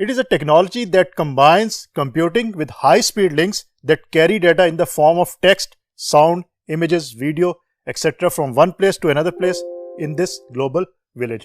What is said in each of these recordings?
It is a technology that combines computing with high-speed links that carry data in the form of text, sound, images, video, etc. from one place to another place in this global village.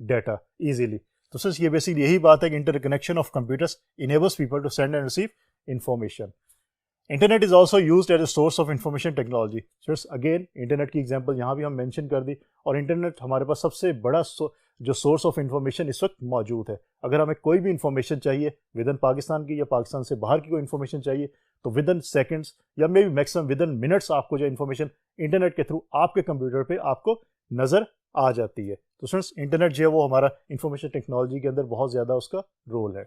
data easily. تو سر یہ basically یہی بات ہے کہ interconnection of computers enables people to send and receive information. Internet is also used as a source of information technology. Again internet کی example یہاں بھی ہم مینشن کر دی, اور انٹرنیٹ ہمارے پاس سب سے بڑا جو سورس آف انفارمیشن اس وقت موجود ہے. اگر ہمیں کوئی بھی انفارمیشن چاہیے ود ان پاکستان کی یا پاکستان سے باہر کی کوئی انفارمیشن چاہیے تو ود ان سیکنڈس یا maybe maximum within minutes آپ کو جو انفارمیشن انٹرنیٹ کے تھرو آپ کے کمپیوٹر پہ آپ کو نظر آ جاتی ہے. تو سرس انٹرنیٹ جو ہے وہ ہمارا انفارمیشن ٹیکنالوجی کے اندر بہت زیادہ اس کا رول ہے.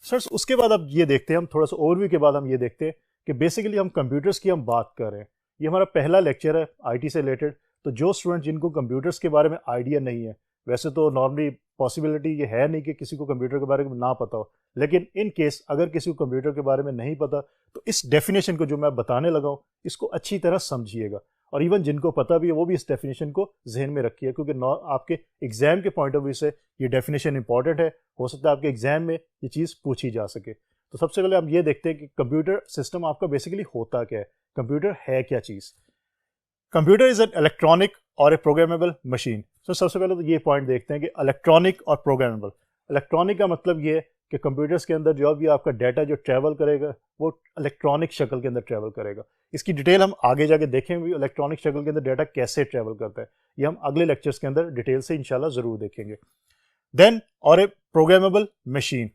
سرس اس کے بعد اب یہ دیکھتے ہیں ہم تھوڑا سا اوور ویو کے بعد ہم یہ دیکھتے ہیں کہ بیسیکلی ہم کمپیوٹرس کی ہم بات کر رہے ہیں. یہ ہمارا پہلا لیکچر ہے آئی ٹی سے ریلیٹڈ. تو جو اسٹوڈنٹ جن کو کمپیوٹرس کے بارے میں آئیڈیا نہیں ہے, ویسے تو نارملی پاسبلٹی یہ ہے نہیں کہ کسی کو کمپیوٹر کے بارے میں نہ پتہ ہو, لیکن ان کیس اگر کسی کو کمپیوٹر کے بارے میں نہیں پتہ تو اس ڈیفینیشن کو جو میں بتانے لگا ہوں اس کو اچھی طرح سمجھیے گا, اور ایون جن کو پتہ بھی ہے وہ بھی اس ڈیفینیشن کو ذہن میں رکھیے, کیونکہ آپ کے ایگزام کے پوائنٹ آف ویو سے یہ ڈیفینیشن امپورٹنٹ ہے. ہو سکتا ہے آپ کے ایگزام میں یہ چیز پوچھی جا سکے. تو سب سے پہلے ہم یہ دیکھتے ہیں کہ کمپیوٹر سسٹم آپ کا بیسیکلی ہوتا کیا ہے, کمپیوٹر ہے کیا چیز. کمپیوٹر از این الیکٹرانک اور اے پروگرامیبل مشین. سب سے پہلے تو یہ پوائنٹ دیکھتے ہیں کہ الیکٹرانک اور پروگرامیبل. الیکٹرانک کا مطلب یہ ہے کہ کمپیوٹرس کے اندر جو بھی آپ کا ڈیٹا جو ٹریول کرے گا وہ الیکٹرانک شکل کے اندر ٹریول کرے گا. اس کی ڈیٹیل ہم آگے جا کے دیکھیں گے الیکٹرانک شکل کے اندر ڈیٹا کیسے ٹریول کرتا ہے, یہ ہم اگلے لیکچرز کے اندر ڈیٹیل سے انشاءاللہ ضرور دیکھیں گے. دین اور a programmable machine.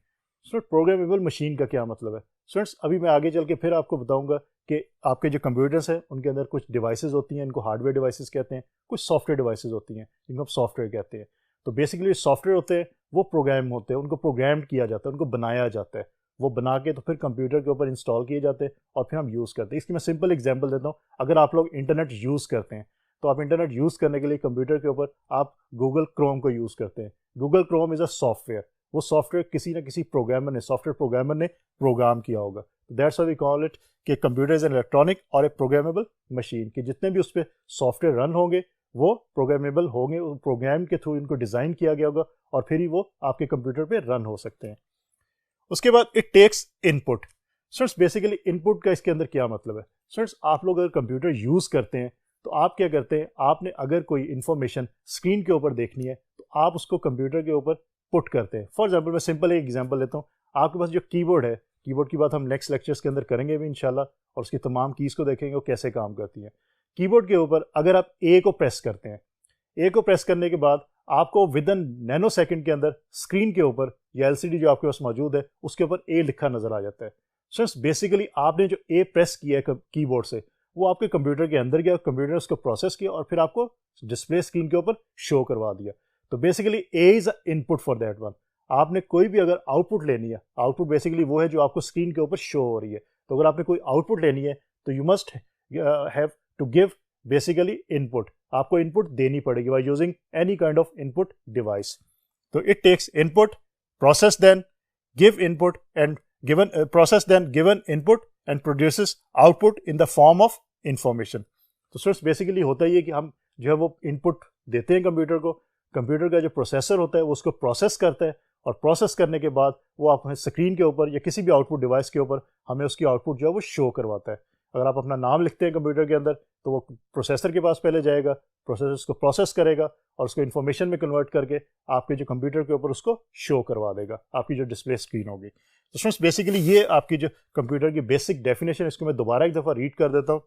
Programmable machine کا کیا مطلب ہے اسٹوڈنٹس؟ ابھی میں آگے چل کے پھر آپ کو بتاؤں گا کہ آپ کے جو کمپیوٹرس ہیں ان کے اندر کچھ ڈیوائسز ہوتی ہیں, ان کو ہارڈ ویئر ڈیوائسز کہتے ہیں, کچھ سافٹ ویئر ڈیوائسز ہوتی ہیں جن کو ہم سافٹ ویئر کہتے ہیں. تو بیسکلی سافٹ ویئر ہوتے ہیں وہ پروگرام ہوتے ہیں, ان کو پروگرام کیا جاتا ہے, ان کو بنایا جاتا ہے, وہ بنا کے تو پھر کمپیوٹر کے اوپر انسٹال کیے جاتے ہیں اور پھر ہم یوز کرتے ہیں. اس کی میں سمپل ایگزامپل دیتا ہوں. اگر آپ لوگ انٹرنیٹ یوز کرتے ہیں تو آپ انٹرنیٹ یوز کرنے کے لیے کمپیوٹر کے اوپر آپ گوگل کروم کو یوز کرتے ہیں. Google Chrome is a software. وہ سافٹ ویئر کسی نہ کسی پروگرامر نے, سافٹ ویئر پروگرامر نے پروگرام کیا ہوگا. That's why we call it کہ کمپیوٹر از این الیکٹرانک اور اے پروگرامیبل مشین, کہ جتنے بھی اس پہ سافٹ ویئر رن ہوں گے وہ پروگرامیبل ہوں گے, پروگرام کے تھرو ان کو ڈیزائن کیا گیا ہوگا اور پھر ہی وہ آپ کے کمپیوٹر پہ رن ہو سکتے ہیں. اس کے بعد it takes input. Students basically input کا اس کے اندر کیا مطلب ہے؟ اسٹوڈنٹس آپ لوگ اگر کمپیوٹر یوز کرتے ہیں تو آپ کیا کرتے ہیں, آپ نے اگر کوئی انفارمیشن اسکرین کے اوپر دیکھنی ہے تو آپ اس کو کمپیوٹر کے اوپر پٹ کرتے ہیں. فار ایگزامپل میں سمپل ایک ایگزامپل لیتا ہوں. آپ کے پاس جو کی بورڈ ہے, کی بورڈ کی بات ہم نیکسٹ لیکچرز کے اندر کریں گے بھی انشاءاللہ, اور اس کی تمام کیز کو دیکھیں گے وہ کیسے کام کرتی ہیں. کی بورڈ کے اوپر اگر آپ اے کو پریس کرتے ہیں, اے کو پریس کرنے کے بعد آپ کو ود ان نینو سیکنڈ کے اندر اسکرین کے اوپر یا ایل سی ڈی جو آپ کے پاس موجود ہے اس کے اوپر اے لکھا نظر آ جاتا ہے. سو بیسیکلی آپ نے جو اے پریس کیا ہے کی بورڈ سے وہ آپ کے کمپیوٹر کے اندر گیا, کمپیوٹر اس کو پروسیس کیا اور پھر آپ کو ڈسپلے اسکرین کے اوپر شو کروا دیا. تو basically a is a in put for that one. آپ نے کوئی بھی اگر آؤٹ پٹ لینی ہے, آؤٹ پٹ بیسیکلی وہ ہے جو آپ کو اسکرین کے اوپر شو ہو رہی ہے, تو اگر آپ نے کوئی آؤٹ پٹ لینی ہے تو you must have to give basically input. آپ کو ان پٹ دینی پڑے گی by using any kind of input device. تو it takes input, process then give input and given process then given input and produces output in the form of information. تو سرس basically ہوتا ہی ہے کہ ہم جو ہے وہ ان پٹ دیتے ہیں کمپیوٹر کو, کمپیوٹر کا جو پروسیسر ہوتا ہے وہ اس کو پروسیس کرتا ہے اور پروسیس کرنے کے بعد وہ آپ اسکرین کے اوپر یا کسی بھی آؤٹ پٹ ڈیوائس کے اوپر ہمیں اس کی آؤٹ پٹ جو ہے وہ شو کرواتا ہے. اگر آپ اپنا نام لکھتے ہیں کمپیوٹر کے اندر تو وہ پروسیسر کے پاس پہلے جائے گا, پروسیسر اس کو پروسیس کرے گا اور اس کو انفارمیشن میں کنورٹ کر کے آپ کے جو کمپیوٹر کے اوپر اس کو شو کروا دے گا, آپ کی جو ڈسپلے اسکرین ہوگی. تو فرینڈس بیسیکلی یہ آپ کی جو کمپیوٹر کی بیسک ڈیفینیشن, اس کو میں دوبارہ ایک دفعہ ریڈ کر دیتا ہوں.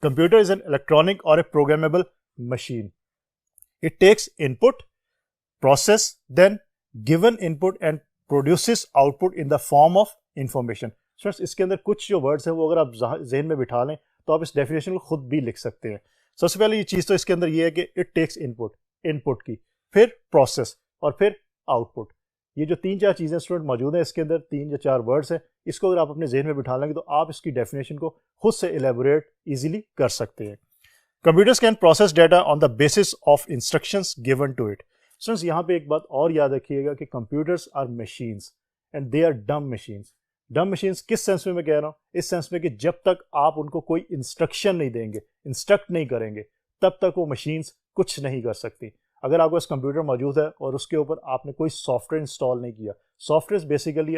کمپیوٹر از این الیکٹرانک اور a programmable machine. It takes input, process then given input and produces output in the form of information. Friends اس کے اندر کچھ جو ورڈس ہیں وہ اگر آپ ذہن میں بٹھا لیں تو آپ اس ڈیفینیشن کو خود بھی لکھ سکتے ہیں. سب سے پہلے یہ چیز تو اس کے اندر یہ ہے کہ اٹ ٹیکس ان پٹ کی, پھر پروسیس اور پھر آؤٹ پٹ. یہ جو 3-4 چیزیں اسٹوڈنٹ موجود ہیں اس کے اندر, 3 یا 4 ورڈس ہیں, اس کو اگر آپ اپنے ذہن میں بٹھا لیں گے تو آپ اس کی ڈیفینیشن کو خود سے الیبوریٹ ایزیلی کر سکتے ہیں. Computers can process data on the basis of instructions given to it. Students یہاں پہ ایک بات اور یاد رکھیے گا کہ computers are machines and they are dumb machines. Dumb machines کس سینس میں کہہ رہا ہوں؟ اس سینس میں کہ جب تک آپ ان کو کوئی انسٹرکشن نہیں دیں گے, انسٹرکٹ نہیں کریں گے, تب تک وہ مشینس کچھ نہیں کر سکتی. اگر آپ کو اس کمپیوٹر موجود ہے اور اس کے اوپر آپ نے کوئی سافٹ ویئر انسٹال نہیں کیا, soft where basically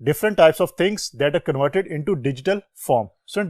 different types of things that are converted into digital form. So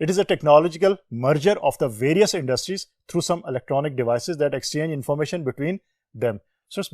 It is a technological merger of the various industries through some electronic devices that exchange information between them. So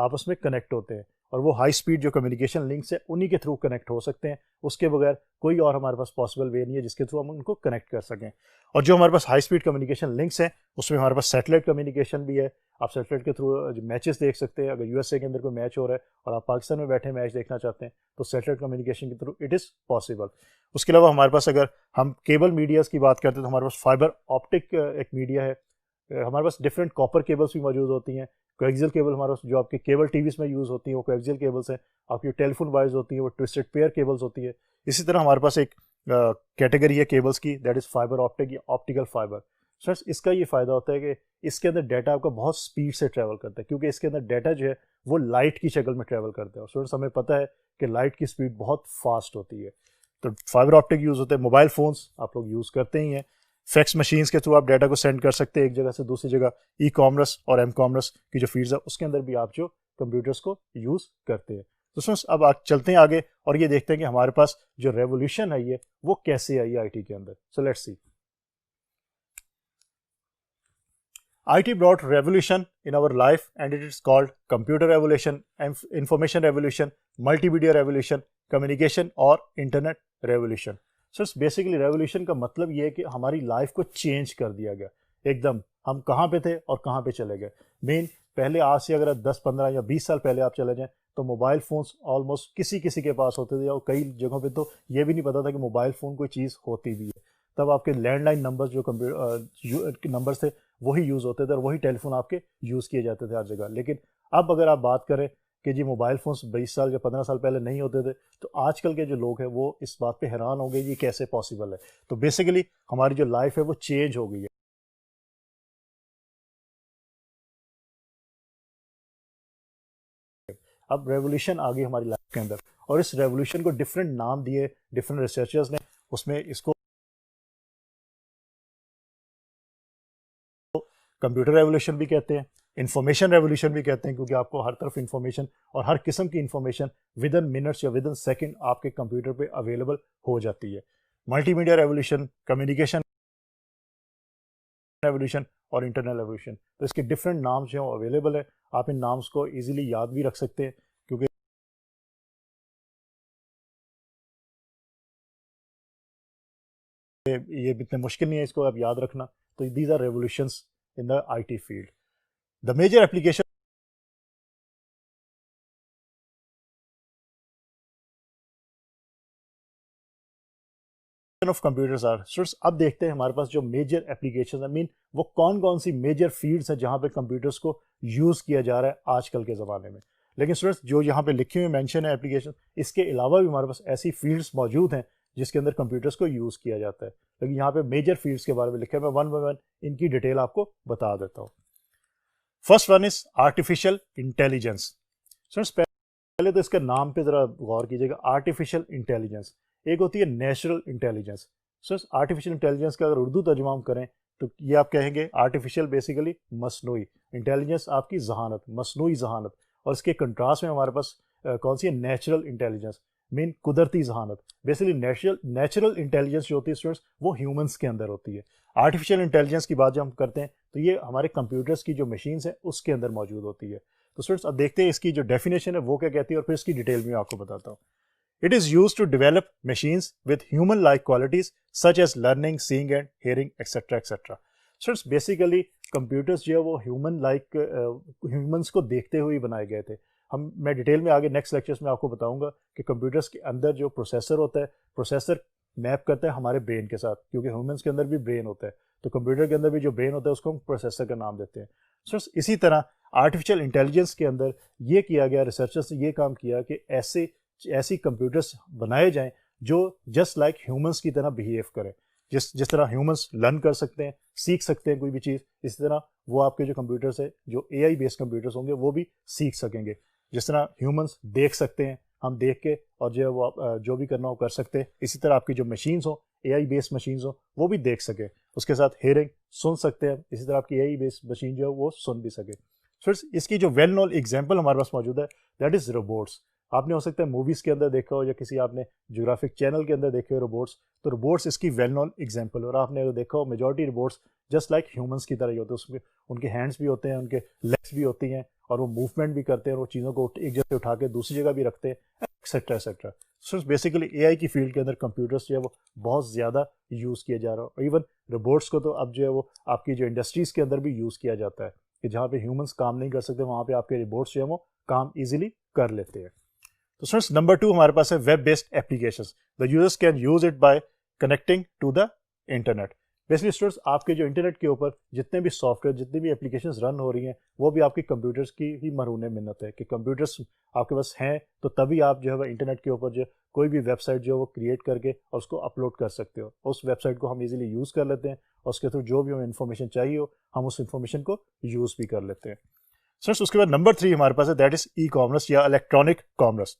آپس میں connect ہوتے ہیں, اور وہ high speed جو communication links ہیں انہی کے تھرو کنیکٹ ہو سکتے ہیں. اس کے بغیر کوئی اور ہمارے پاس پاسبل وے نہیں ہے جس کے تھرو ہم ان کو کنیکٹ کر سکیں. اور جو ہمارے پاس ہائی اسپیڈ کمیونیکیشن لنکس ہیں اس میں ہمارے پاس سیٹلائٹ کمیونیکیشن بھی ہے. آپ سیٹلائٹ کے تھرو میچز دیکھ سکتے ہیں. اگر یو ایس اے کے اندر کوئی میچ ہو رہا ہے اور آپ پاکستان میں بیٹھے میچ دیکھنا چاہتے ہیں تو سیٹلائٹ کمیونیکیشن کے تھرو اٹ از پاسبل. اس کے علاوہ ہمارے پاس اگر ہم کیبل میڈیاز کی بات کرتے ہیں تو ہمارے پاس فائبر آپٹک ایک میڈیا ہے. ہمارے پاس ڈفرینٹ کاپر کیبلس بھی موجود ہوتی ہیں. کویکزیل کیبل ہمارے پاس جو آپ کے کیبل ٹی ویز میں یوز ہوتی ہیں وہ کویکزیل کیبلس ہیں. آپ کی ٹیلی فون وائرز ہوتی ہیں وہ ٹوسٹڈ پیئر کیبلس ہوتی ہے. اسی طرح ہمارے پاس ایک کیٹیگری ہے کیبلس کی, دیٹ از فائبر آپٹک یا آپٹیکل فائبر. سر اس کا یہ فائدہ ہوتا ہے کہ اس کے اندر ڈیٹا آپ کا بہت اسپیڈ سے ٹریول کرتا ہے, کیونکہ اس کے اندر ڈیٹا جو ہے وہ لائٹ کی شکل میں ٹریول کرتا ہے. اور اسٹوڈنٹس ہمیں پتہ ہے کہ لائٹ کی اسپیڈ بہت فاسٹ ہوتی ہے. تو فائبر آپٹک یوز ہوتے ہیں. موبائل فونس آپ لوگ یوز کرتے ہی ہیں. فیکس مشینس کے تھرو آپ ڈیٹا کو سینڈ کر سکتے ہیں ایک جگہ سے دوسری جگہ. ای کامرس اور ایم کامرس کی جو فیلڈز ہے اس کے اندر بھی آپ جو کمپیوٹرس کو یوز کرتے ہیں. تو سر اب آپ چلتے ہیں آگے اور یہ دیکھتے ہیں کہ ہمارے پاس جو ریولیوشن ہے وہ کیسے آئی ہے آئی ٹی کے اندر. So let's see. IT brought revolution in our life and it is called computer revolution, information revolution, multimedia revolution, communication اور internet revolution. So basically revolution کا مطلب یہ ہے کہ ہماری لائف کو چینج کر دیا گیا ایک دم. ہم کہاں پہ تھے اور کہاں پہ چلے گئے. مین پہلے آج سے اگر 10 15 یا 20 سال پہلے آپ چلے جائیں تو موبائل فونس آلموسٹ کسی کے پاس ہوتے تھے, اور کئی جگہوں پہ تو یہ بھی نہیں پتا تھا کہ موبائل فون کوئی چیز ہوتی بھی ہے. تب آپ کے لینڈ لائن نمبر جو نمبرس تھے وہی یوز ہوتے تھے اور وہی ٹیلی فون آپ کے یوز کیے جاتے تھے ہر جگہ. لیکن اب اگر آپ بات کریں کہ جی موبائل فونس 20 سال یا 15 سال پہلے نہیں ہوتے تھے تو آج کل کے جو لوگ ہیں وہ اس بات پہ حیران ہو گئے یہ کیسے پاسبل ہے. تو بیسیکلی ہماری جو لائف ہے وہ چینج ہو گئی ہے. اب ریولیوشن آ گئی ہماری لائف کے اندر, اور اس ریولیوشن کو ڈفرینٹ نام دیے ڈفرینٹ ریسرچرز نے. اس میں اس کو کمپیوٹر ریولیوشن بھی کہتے ہیں, انفارمیشن ریولیوشن بھی کہتے ہیں, کیونکہ آپ کو ہر طرف انفارمیشن اور ہر قسم کی انفارمیشن ود ان منٹس یا ود ان سیکنڈ آپ کے کمپیوٹر پہ اویلیبل ہو جاتی ہے. Multi media revolution, communication revolution اور انٹرنل ریولیوشن. تو اس کے ڈفرینٹ نامس جو ہیں وہ اویلیبل ہے. آپ ان نامس کو ایزیلی یاد بھی رکھ سکتے ہیں کیونکہ یہ اتنے مشکل نہیں ہے اس کو آپ یاد رکھنا. تو these are revolutions in the IT field. The major application of computers are. اب دیکھتے ہیں ہمارے پاس جو میجر اپلیکیشن ہیں, وہ کون سی میجر فیلڈس ہیں جہاں پہ کمپیوٹرس کو یوز کیا جا رہا ہے آج کل کے زمانے میں. لیکن اسٹوڈنٹس جو یہاں پہ لکھے ہوئے مینشن ہے اپلیکیشن, اس کے علاوہ بھی ہمارے پاس ایسی فیلڈس موجود ہیں جس کے اندر کمپیوٹرس کو یوز کیا جاتا ہے. لیکن یہاں پہ میجر فیلڈس کے بارے میں لکھا ہے, میں ون بائی ون ان کی ڈیٹیل آپ کو بتا دیتا ہوں. First one is artificial intelligence. پہلے تو اس کے نام پہ ذرا غور کیجیے گا. آرٹیفیشیل انٹیلیجنس ایک ہوتی ہے نیچرل انٹیلیجنس. آرٹیفیشیل انٹیلیجنس کا اگر اردو ترجمہ ہم کریں تو یہ آپ کہیں گے آرٹیفیشیل بیسیکلی مصنوعی, انٹیلیجنس آپ کی ذہانت, مصنوعی ذہانت. اور اس کے کنٹراسٹ میں ہمارے پاس کون سی ہے, نیچرل انٹیلیجنس, مین قدرتی ذہانت. بیسیکلی نیچرل انٹیلیجنس جو ہوتی ہے اسٹوڈنٹس وہ ہیومنس کے اندر ہوتی ہے. آرٹیفیشیل انٹیلیجنس کی بات جب ہم کرتے ہیں تو یہ ہمارے کمپیوٹرس کی جو مشینس ہیں اس کے اندر موجود ہوتی ہے. تو اسٹوڈنٹس اب دیکھتے ہیں اس کی جو ڈیفینیشن ہے وہ کیا کہتی ہے اور پھر اس کی ڈیٹیل میں آپ کو بتاتا ہوں. It is used to develop machines with human-like qualities such as learning, seeing and hearing, etc. etc. So it's basically computers جو ہے وہ humans کو دیکھتے ہوئے بنائے گئے تھے. میں ڈیٹیل میں آگے نیکسٹ لیکچرز میں آپ کو بتاؤں گا کہ کمپیوٹرس کے اندر جو پروسیسر ہوتا ہے, پروسیسر میپ کرتا ہے ہمارے برین کے ساتھ, کیونکہ ہیومنس کے اندر بھی برین ہوتا ہے. تو کمپیوٹر کے اندر بھی جو برین ہوتا ہے اس کو ہم پروسیسر کا نام دیتے ہیں. سو اسی طرح آرٹیفیشیل انٹیلیجنس کے اندر یہ کیا گیا, ریسرچرس نے یہ کام کیا کہ ایسی کمپیوٹرس بنائے جائیں جو جسٹ لائک ہیومنس کی طرح بیہیو کریں. جس طرح ہیومنس لرن کر سکتے ہیں, سیکھ سکتے ہیں کوئی بھی چیز, اسی طرح وہ آپ کے جو کمپیوٹرس ہیں جو اے آئی بیس کمپیوٹرس ہوں گے وہ بھی سیکھ سکیں گے. جس طرح ہیومنس دیکھ سکتے ہیں, ہم دیکھ کے اور جو ہے وہ جو بھی کرنا وہ کر سکتے ہیں, اسی طرح آپ کی جو مشینس ہوں, اے آئی بیس مشینس ہوں, وہ بھی دیکھ سکیں. اس کے ساتھ ہیئرنگ, سن سکتے ہیں, اسی طرح آپ کی اے آئی بیس مشین جو ہے وہ سن بھی سکے. اس کی جو ویل نون ایگزامپل ہمارے پاس موجود ہے دیٹ از روبوٹس. آپ نے ہو سکتا ہے موویز کے اندر دیکھا ہو یا کسی آپ نے جیوگرافک چینل کے اندر دیکھے ہو روبوٹس. تو روبوٹس اس کی ویل نون ایگزامپل. اور آپ نے اگر دیکھا ہو majority robots just like humans کی طرح ہی ہوتے ہیں. اس میں ان کے ہینڈس بھی ہوتے ہیں, ان کے لیگس بھی ہوتی ہیں, اور وہ موومنٹ بھی کرتے ہیں اور وہ چیزوں کو ایک جگہ سے اٹھا کے دوسری جگہ بھی رکھتے ہیں etcetera etcetera. So basically A I کی فیلڈ کے اندر کمپیوٹرس جو ہے وہ بہت زیادہ یوز کیا جا رہا ہے. ایون روبوٹس کو تو اب جو ہے وہ آپ کی جو انڈسٹریز کے اندر بھی یوز کیا جاتا ہے کہ جہاں پہ ہیومنس کام نہیں کر سکتے وہاں پہ آپ کے روبوٹس جو ہے وہ کام ایزیلی کر لیتے ہیں. تو اسٹوڈنٹس نمبر 2 ہمارے پاس ہے web based applications. The users can use it by connecting to the internet. Basically students آپ کے جو انٹرنیٹ کے اوپر جتنے بھی سافٹ ویئر جتنی بھی اپلیکیشنز رن ہو رہی ہیں وہ بھی آپ کے کمپیوٹرس کی ہی مرہون منت ہے کہ کمپیوٹرس آپ کے پاس ہیں تو تبھی آپ جو ہے انٹرنیٹ کے اوپر جو کوئی بھی ویب سائٹ جو ہے وہ کریٹ کر کے اور اس کو اپلوڈ کر سکتے ہو. اس ویب سائٹ کو ہم ایزیلی یوز کر لیتے ہیں اور اس کے تھرو جو بھی ہمیں انفارمیشن چاہیے ہو ہم اس انفارمیشن کو یوز بھی کر لیتے ہیں. سر اس کے بعد نمبر 3 ہمارے پاس ہے دیٹ از ای کامرس یا electronic commerce.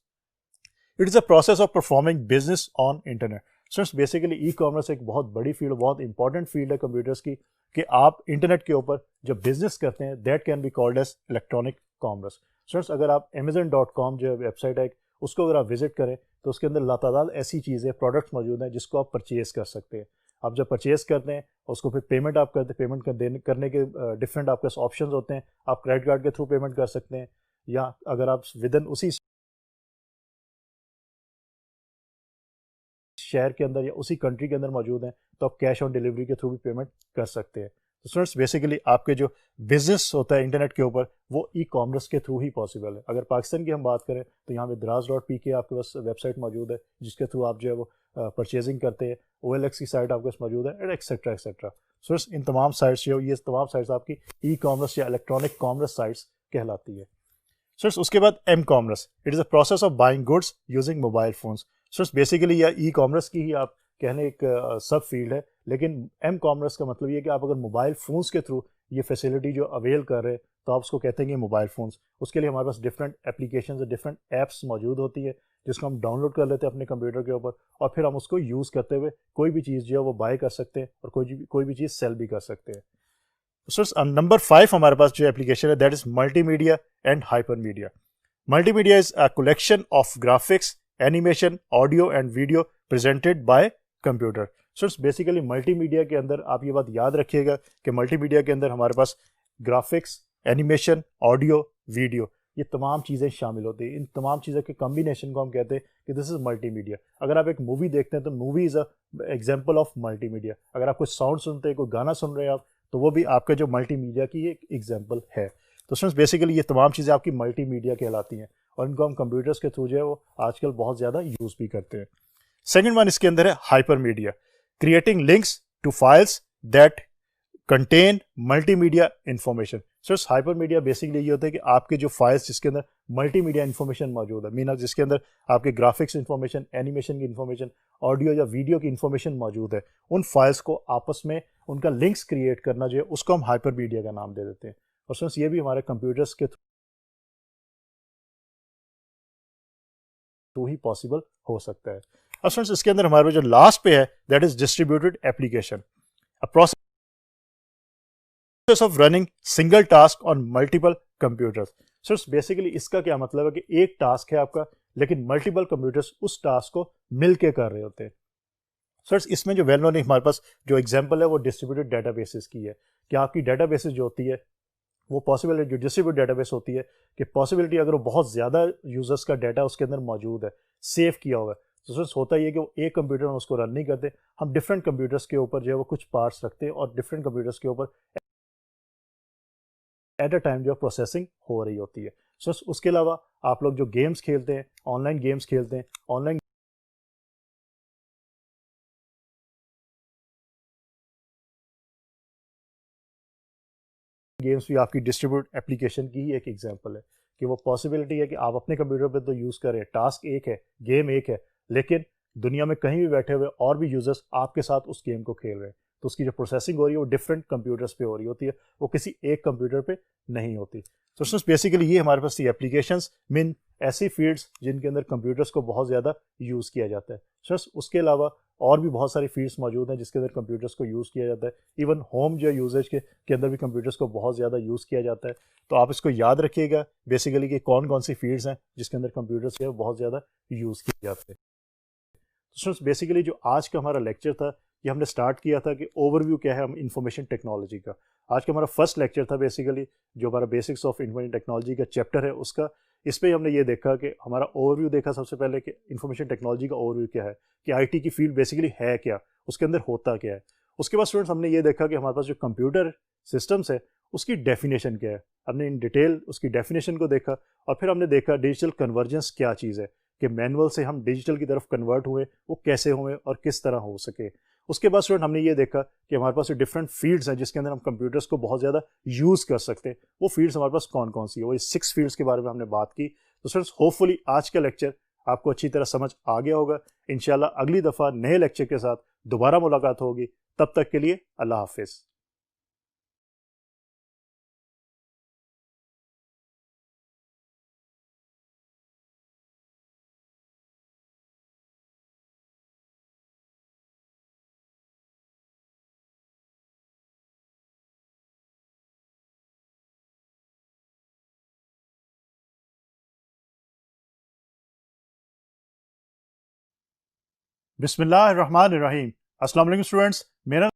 It is a process of performing business on internet. Sir basically e commerce ایک بہت بڑی فیلڈ بہت امپورٹنٹ فیلڈ ہے کمپیوٹرس کی کہ آپ انٹرنیٹ کے اوپر جب بزنس کرتے ہیں that can be called as electronic commerce. Sir اگر آپ Amazon.com جو ہے ویب سائٹ ہے اس کو اگر آپ وزٹ کریں تو اس کے اندر لاتعداد ایسی چیزیں پروڈکٹس موجود ہیں جس کو آپ پرچیز کر سکتے ہیں. آپ جب پرچیز کرتے ہیں اس کو پھر پیمنٹ آپ کرتے ہیں, پیمنٹ کرنے کے ڈفرینٹ آپ کے پاس آپشنز ہوتے ہیں. آپ کریڈٹ کارڈ کے تھرو پیمنٹ کر سکتے ہیں یا اگر آپ ود ان اسی شہر کے اندر یا اسی کنٹری کے اندر موجود ہیں تو آپ کیش آن ڈیلیوری کے تھرو بھی پیمنٹ کر سکتے ہیں. تو اسٹوڈنٹس بیسیکلی آپ کے جو بزنس ہوتا ہے انٹرنیٹ کے اوپر وہ ای کامرس کے تھرو ہی پاسبل ہے. اگر پاکستان کی ہم بات کریں تو یہاں پہ Draz.pk آپ کے پاس ویب سائٹ موجود ہے جس کے تھرو آپ جو ہے وہ پرچیزنگ کرتے ہیں. OLX کی سائٹ آپ کے پاس موجود ہے ایکسیٹرا ایکسیٹرا. اسٹوڈنٹس ان تمام سائٹس جو یہ تمام سائٹس آپ کی ای کامرس یا الیکٹرانک کامرس سائٹس کہلاتی ہے. اسٹوڈنٹس اس کے بعد m commerce. It is a process of buying goods using mobile phones. So basically یہ ای کامرس کی ہی آپ کہنے ایک سب فیلڈ ہے لیکن ایم کامرس کا مطلب یہ کہ آپ اگر موبائل فونس کے تھرو یہ فیسلٹی جو اویل کر رہے ہیں تو آپ اس کو کہتے ہیں کہ موبائل فونس. اس کے لیے ہمارے پاس ڈفرینٹ اپلیکیشنز ڈفرینٹ ایپس موجود ہوتی ہے جس کو ہم ڈاؤن لوڈ کر لیتے ہیں اپنے کمپیوٹر کے اوپر اور پھر ہم اس کو یوز کرتے ہوئے کوئی بھی چیز جو ہے وہ بائی کر سکتے ہیں اور کوئی بھی چیز سیل بھی کر سکتے ہیں. نمبر 5 ہمارے پاس جو اپلیکیشن ہے that is multi media and hyper media. Multi media is a collection of graphics animation audio and video presented by computer. Basically multi media کے اندر آپ یہ بات یاد رکھیے گا کہ ملٹی میڈیا کے اندر ہمارے پاس گرافکس اینیمیشن آڈیو ویڈیو یہ تمام چیزیں شامل ہوتی ہیں. ان تمام چیزوں کے کمبینیشن کو ہم کہتے ہیں کہ دس از ملٹی میڈیا. اگر آپ ایک مووی دیکھتے ہیں تو movie is a example of multi media. اگر آپ کوئی ساؤنڈ سنتے ہیں کوئی گانا سن رہے ہیں آپ تو وہ بھی آپ کا جو ملٹی میڈیا کی ایک ایگزامپل ہے. تو اسٹوڈنٹس بیسیکلی یہ تمام چیزیں آپ کی ملٹی میڈیا کہلاتی ہیں اور ان کو ہم کمپیوٹرس کے تھرو جو ہے وہ آج کل بہت زیادہ یوز بھی کرتے ہیں. سیکنڈ ون اس کے اندر ہے hypermedia. Creating links to files that contain multimedia information. So hypermedia basically یہ ہوتا ہے کہ آپ کے جو فائلس جس کے اندر ملٹی میڈیا انفارمیشن موجود ہے مینس جس کے اندر آپ کے گرافکس انفارمیشن اینیمیشن کی انفارمیشن آڈیو یا ویڈیو کی انفارمیشن موجود ہے ان فائلس کو آپس میں ان کا لنکس کریٹ کرنا جو ہے اس کو ہم ہائپر میڈیا کا نام دے دیتے ہیں. اور سنس یہ بھی ہمارے کمپیوٹرس کے تو ہی پاسبل ہو سکتا ہے. اور فرینڈس اس کے اندر ہمارے جو لاسٹ پہ ہے that is distributed application. Process of running single task on multiple computers. Sir basically اس کا کیا مطلب ہے کہ ایک ٹاسک ہے آپ کا لیکن ملٹیپل کمپیوٹرز اس ٹاسک کو مل کے کر رہے ہوتے ہیں. سر اس میں جو ویل نون ہمارے پاس جو ایگزامپل ہے وہ ڈسٹریبیوٹیڈ ڈیٹا بیسز کی ہے کہ آپ کی ڈیٹا بیسز جو ہوتی ہے وہ پاسبل ہے جو ڈسٹریبیوٹ ڈیٹا بیس ہوتی ہے کہ پاسبلٹی اگر وہ بہت زیادہ یوزرس کا ڈیٹا اس کے اندر موجود ہے سیو کیا ہوا ہے تو سر ہوتا یہ کہ وہ ایک کمپیوٹر میں اس کو رن نہیں کرتے. ہم ڈفرینٹ کمپیوٹرس کے اوپر جو ہے وہ کچھ پارٹس رکھتے ہیں اور ڈفرینٹ کمپیوٹرس کے اوپر ایٹ اے ٹائم جو پروسیسنگ ہو رہی ہوتی ہے. سو اس کے علاوہ آپ لوگ جو گیمس کھیلتے ہیں آن لائن گیمس کھیلتے ہیں آن لائن گیمس بھی آپ کی ڈسٹریبیوٹ اپلیکیشن کی ہی ایک ایگزامپل ہے کہ وہ پاسبلٹی ہے کہ آپ اپنے کمپیوٹر پہ تو یوز کریں ٹاسک ایک ہے گیم ایک ہے لیکن دنیا میں کہیں بھی بیٹھے ہوئے اور بھی یوزرس آپ کے ساتھ اس گیم کو کھیل رہے ہیں تو اس کی جو پروسیسنگ ہو رہی ہے وہ ڈفرینٹ کمپیوٹرس پہ ہو رہی ہوتی ہے وہ کسی ایک کمپیوٹر پہ نہیں ہوتی. تو بیسیکلی یہ ہمارے پاس یہ اپلیکیشنس مین ایسی فیلڈس جن کے اندر کمپیوٹرس کو بہت زیادہ یوز کیا جاتا ہے. سر اس کے علاوہ اور بھی بہت ساری فیلڈس موجود ہیں جس کے اندر کمپیوٹرس کو یوز کیا جاتا ہے. ایون ہوم جو یوزیج کے اندر بھی کمپیوٹرس کو بہت زیادہ یوز کیا جاتا ہے. تو آپ اس کو یاد رکھیے گا بیسیکلی کہ کون کون سی فیلڈس ہیں جس کے اندر کمپیوٹرس جو ہے بہت زیادہ یوز کیے جاتے ہیں. تو بیسیکلی جو آج کا ہمارا لیکچر تھا یہ ہم نے اسٹارٹ کیا تھا کہ اوور ویو کیا ہے ہم انفارمیشن ٹیکنالوجی کا. آج کا ہمارا فرسٹ لیکچر تھا بیسیکلی جو ہمارا بیسکس آف انفارمیشن ٹیکنالوجی کا چیپٹر ہے اس کا. اس پہ ہم نے یہ دیکھا کہ ہمارا اوور ویو دیکھا سب سے پہلے کہ انفارمیشن ٹیکنالوجی کا اوور ویو کیا ہے, کہ آئی ٹی کی فیلڈ بیسیکلی ہے کیا, اس کے اندر ہوتا کیا ہے. اس کے بعد اسٹوڈنٹس ہم نے یہ دیکھا کہ ہمارے پاس جو کمپیوٹر سسٹمس ہے اس کی ڈیفینیشن کیا ہے. ہم نے ان ڈیٹیل اس کی ڈیفینیشن کو دیکھا, اور پھر ہم نے دیکھا ڈیجیٹل کنورجنس کیا چیز ہے, کہ مینول سے ہم ڈیجیٹل کی طرف کنورٹ ہوئے, وہ کیسے ہوئے اور کس طرح ہو سکے. اس کے بعد اسٹوڈنٹ ہم نے یہ دیکھا کہ ہمارے پاس ڈفرینٹ فیلڈس ہیں جس کے اندر ہم کمپیوٹرس کو بہت زیادہ یوز کر سکتے ہیں. وہ فیلڈس ہمارے پاس کون کون سی ہے, وہ 6 فیلڈس کے بارے میں ہم نے بات کی. تو اسٹوڈنٹس ہوپ فلی آج کا لیکچر آپ کو اچھی طرح سمجھ آ گیا ہوگا. انشاءاللہ اگلی دفعہ نئے لیکچر کے ساتھ دوبارہ ملاقات ہوگی. تب تک کے لیے اللہ حافظ. بسم اللہ الرحمن الرحیم. السلام علیکم اسٹوڈنٹس. میرا